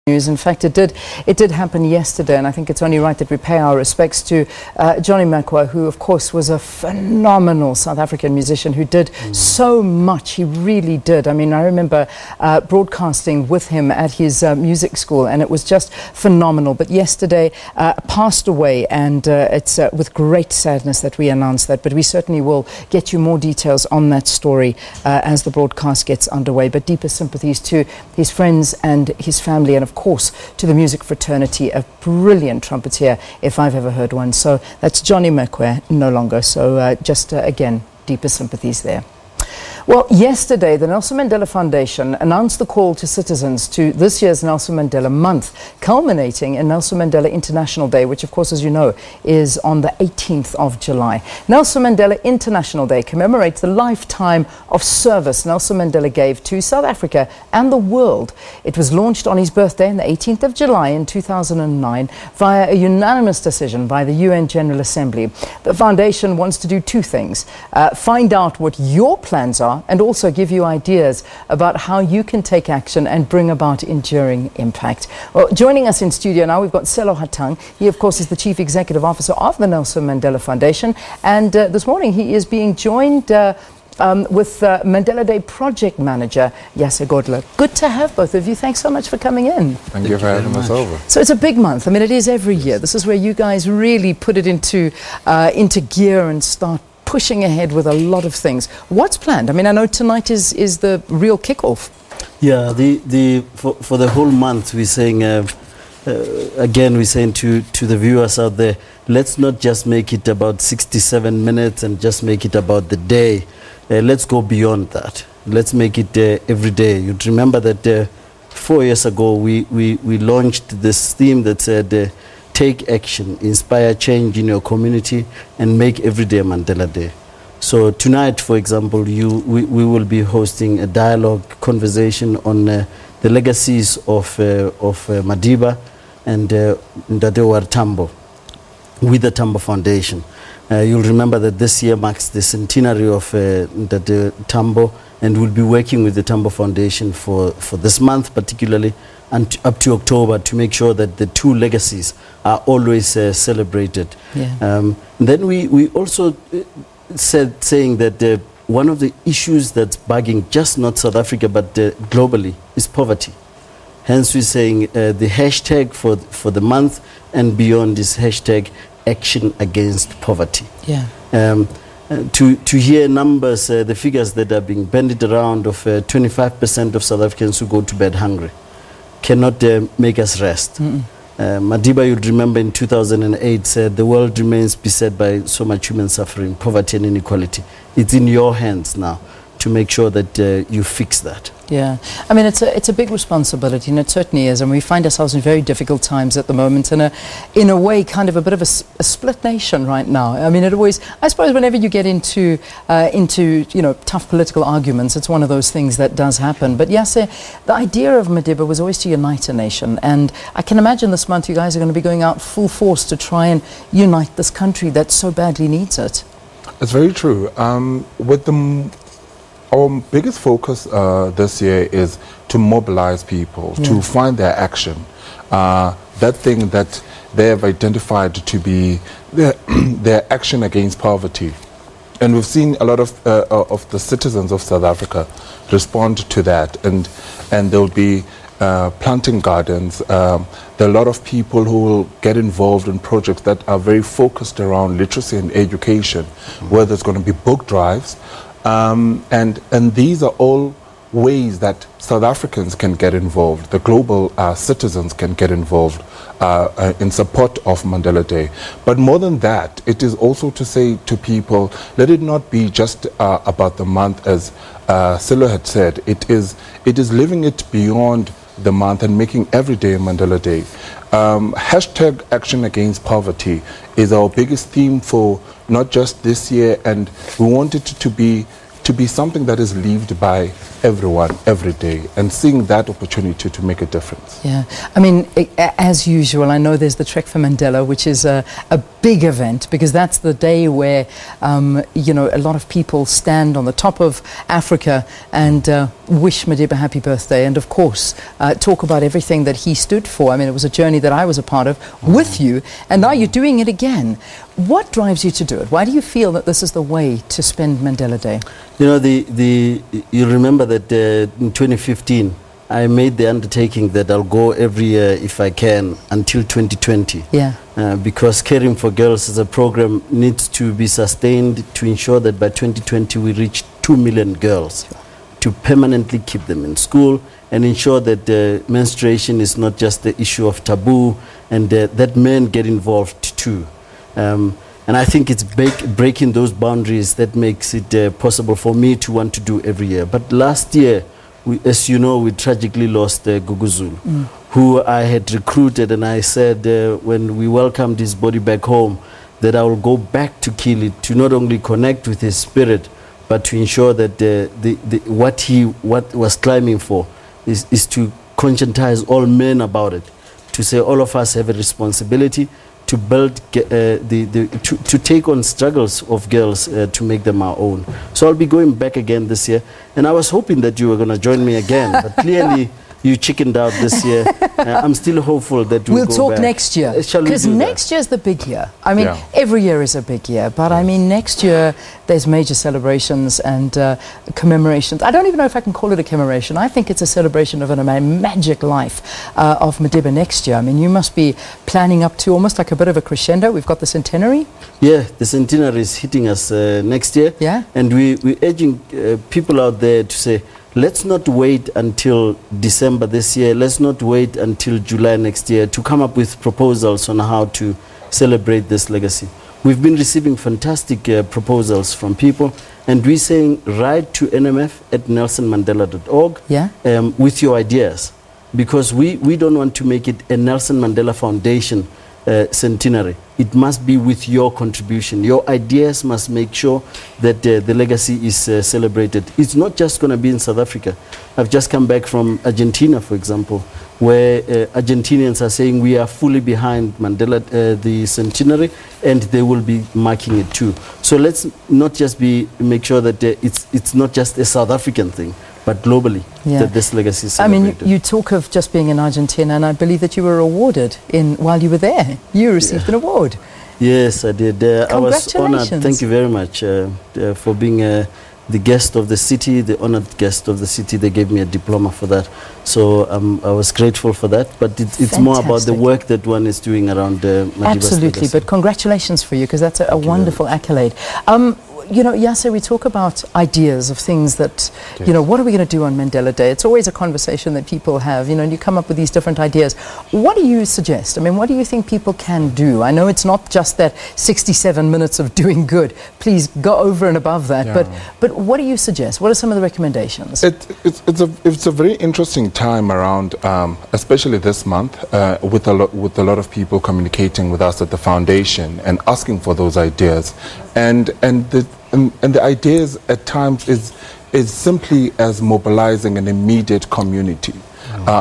News. In fact, it did happen yesterday, and I think it's only right that we pay our respects to Johnny Makwa, who of course was a phenomenal South African musician who did so much. He really did. I mean, I remember broadcasting with him at his music school, and it was just phenomenal. But yesterday passed away, and it's with great sadness that we announce that, but we certainly will get you more details on that story as the broadcast gets underway. But deepest sympathies to his friends and his family, and of course to the music fraternity, a brilliant trumpeter if I've ever heard one. So that's Johnny Makwa, no longer. So again, deepest sympathies there. Well, yesterday, the Nelson Mandela Foundation announced the call to citizens to this year's Nelson Mandela Month, culminating in Nelson Mandela International Day, which, of course, as you know, is on the 18th of July. Nelson Mandela International Day commemorates the lifetime of service Nelson Mandela gave to South Africa and the world. It was launched on his birthday on the 18th of July in 2009 via a unanimous decision by the UN General Assembly. The foundation wants to do two things: find out what your plans are, and also give you ideas about how you can take action and bring about enduring impact. Well, joining us in studio now, we've got Sello Hatang. He, of course, is the Chief Executive Officer of the Nelson Mandela Foundation. And this morning he is being joined with Mandela Day Project Manager, Yase Godlo. Good to have both of you. Thanks so much for coming in. Thank you for having us over. So it's a big month. I mean, it is every year. This is where you guys really put it into gear and start pushing ahead with a lot of things. What's planned? I mean, I know tonight is the real kickoff. Yeah, for the whole month we're saying, again, we're saying to the viewers out there, let's not just make it about 67 minutes and just make it about the day. Let's go beyond that. Let's make it every day. You'd remember that 4 years ago we launched this theme that said, take action, inspire change in your community, and make every day Mandela Day. So tonight, for example, we will be hosting a dialogue conversation on the legacies of Madiba and Ndadewar Tambo with the Tambo Foundation. You'll remember that this year marks the centenary of Ndade Tambo, and we'll be working with the Tambo Foundation for this month particularly, and up to October, to make sure that the two legacies are always celebrated. Yeah. Then we also saying that one of the issues that's bugging just not South Africa but globally is poverty. Hence we're saying the hashtag for the month and beyond is hashtag action against poverty. Yeah. To hear numbers, the figures that are being bandied around of 25% of South Africans who go to bed hungry cannot make us rest. Madiba, you'd remember in 2008 said the world remains beset by so much human suffering, poverty and inequality. It's in your hands now to make sure that you fix that. Yeah, I mean, it's a big responsibility, and it certainly is, and we find ourselves in very difficult times at the moment, and in a way kind of a bit of a split nation right now. I mean, it always, I suppose whenever you get into tough political arguments, it's one of those things that does happen. But yes, the idea of Madiba was always to unite a nation, and I can imagine this month you guys are going to be going out full force to try and unite this country that so badly needs it. It's very true. Our biggest focus this year is to mobilize people, to find their action, that thing that they have identified to be their action against poverty. And we've seen a lot of the citizens of South Africa respond to that, and there'll be planting gardens. There are a lot of people who will get involved in projects that are very focused around literacy and education, where there's going to be book drives. And these are all ways that South Africans can get involved, the global citizens can get involved in support of Mandela Day. But more than that, it is also to say to people, let it not be just about the month, as Sello had said. It is living it beyond the month and making every day Mandela Day. Hashtag action against poverty is our biggest theme for not just this year, and we want it to be something that is lived by everyone every day and seeing that opportunity to make a difference. Yeah, I mean, as usual, I know there's the Trek for Mandela, which is a big event, because that's the day where, you know, a lot of people stand on the top of Africa and wish Madiba happy birthday, and of course talk about everything that he stood for. I mean, it was a journey that I was a part of with you, and now you're doing it again. What drives you to do it? Why do you feel that this is the way to spend Mandela Day? You know, you remember that in 2015, I made the undertaking that I'll go every year if I can until 2020. Yeah. Because Caring for Girls as a program needs to be sustained to ensure that by 2020 we reach 2 million girls, to permanently keep them in school and ensure that menstruation is not just the issue of taboo, and that men get involved too. And I think it's breaking those boundaries that makes it possible for me to want to do every year. But last year, as you know, we tragically lost Guguzulu, who I had recruited, and I said when we welcomed his body back home that I will go back to Kili to not only connect with his spirit, but to ensure that what he was climbing for is to conscientize all men about it, to say all of us have a responsibility to build, to take on struggles of girls to make them our own. So I'll be going back again this year, and I was hoping that you were going to join me again, but clearly you chickened out this year. I'm still hopeful that we'll go talk back. Next year, because next year is the big year. I mean, yeah. Every year is a big year, but I mean, next year there's major celebrations and commemorations. I don't even know if I can call it a commemoration. I think it's a celebration of a magic life of Madiba next year. I mean, you must be planning up to almost like a bit of a crescendo. We've got the centenary. Yeah, the centenary is hitting us next year. Yeah. And we're urging people out there to say, let's not wait until December this year. Let's not wait until July next year to come up with proposals on how to celebrate this legacy. We've been receiving fantastic proposals from people, and we're saying write to nmf@nelsonmandela.org with your ideas, because we don't want to make it a Nelson Mandela Foundation centenary. It must be with your contribution. Your ideas must make sure that the legacy is celebrated. It's not just going to be in South Africa. I've just come back from Argentina, for example, where Argentinians are saying we are fully behind Mandela, the centenary, and they will be marking it too. So let's not just make sure that it's not just a South African thing, but globally, that this legacy is celebrated. I mean, you talk of just being in Argentina, and I believe that you were awarded while you were there. You received an award. Yes, I did. I was honored. Thank you very much for being the guest of the city, the honored guest of the city. They gave me a diploma for that. So I was grateful for that. But it's more about the work that one is doing around Madiba's Absolutely, legacy. but congratulations for you, because that's a wonderful accolade. You know, Yase, we talk about ideas of things that, you know, what are we going to do on Mandela Day? It's always a conversation that people have, you know, and you come up with these different ideas. What do you suggest? I mean, what do you think people can do? I know it's not just that 67 minutes of doing good. Please go over and above that. Yeah. But what do you suggest? What are some of the recommendations? It's a very interesting time around, especially this month, with a lot of people communicating with us at the foundation and asking for those ideas, and the ideas at times is simply as mobilizing an immediate community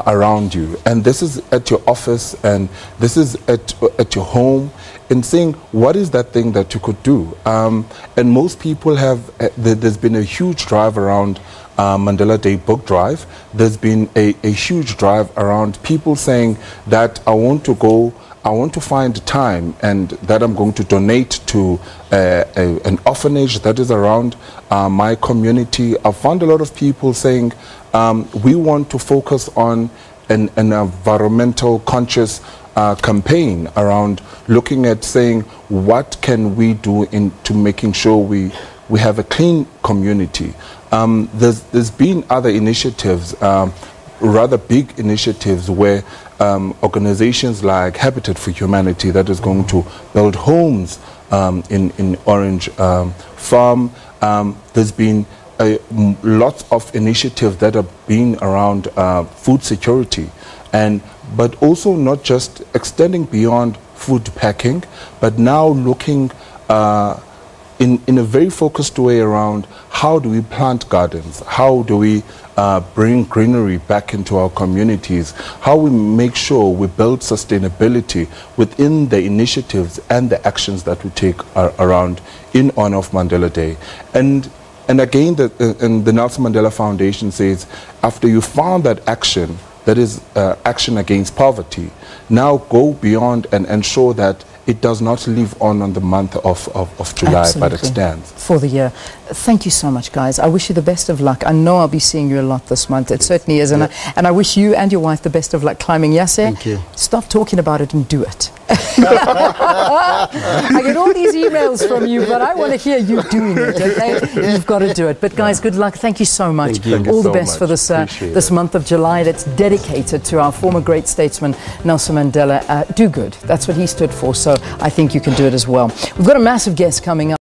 around you, and this is at your office, and this is at your home, and saying what is that thing that you could do. And most people have. There's been a huge drive around Mandela Day book drive. There's been a huge drive around people saying that I want to find time, and that I'm going to donate to an orphanage that is around my community. I've found a lot of people saying we want to focus on an environmental conscious campaign around looking at saying what can we do into making sure we have a clean community. There's been other initiatives, rather big initiatives, where organizations like Habitat for Humanity that is going to build homes in Orange Farm. There's been lots of initiatives that have been around food security, but also not just extending beyond food packing, but now looking in a very focused way around how do we plant gardens? How do we bring greenery back into our communities? How we make sure we build sustainability within the initiatives and the actions that we take around in honor of Mandela Day. And again, the Nelson Mandela Foundation says, after you found that action, that is action against poverty, now go beyond and ensure that it does not live on the month of July, Absolutely. but extends. For the year. Thank you so much, guys. I wish you the best of luck. I know I'll be seeing you a lot this month. It certainly is. And, and I wish you and your wife the best of luck climbing. Yase, thank you. Stop talking about it and do it. I get all these emails from you, but I want to hear you doing it, okay? You've got to do it. But guys, good luck. Thank you so much. Thank you all the so best much. for this month of July that's dedicated to our former great statesman, Nelson Mandela. Do good. That's what he stood for, so I think you can do it as well. We've got a massive guest coming up.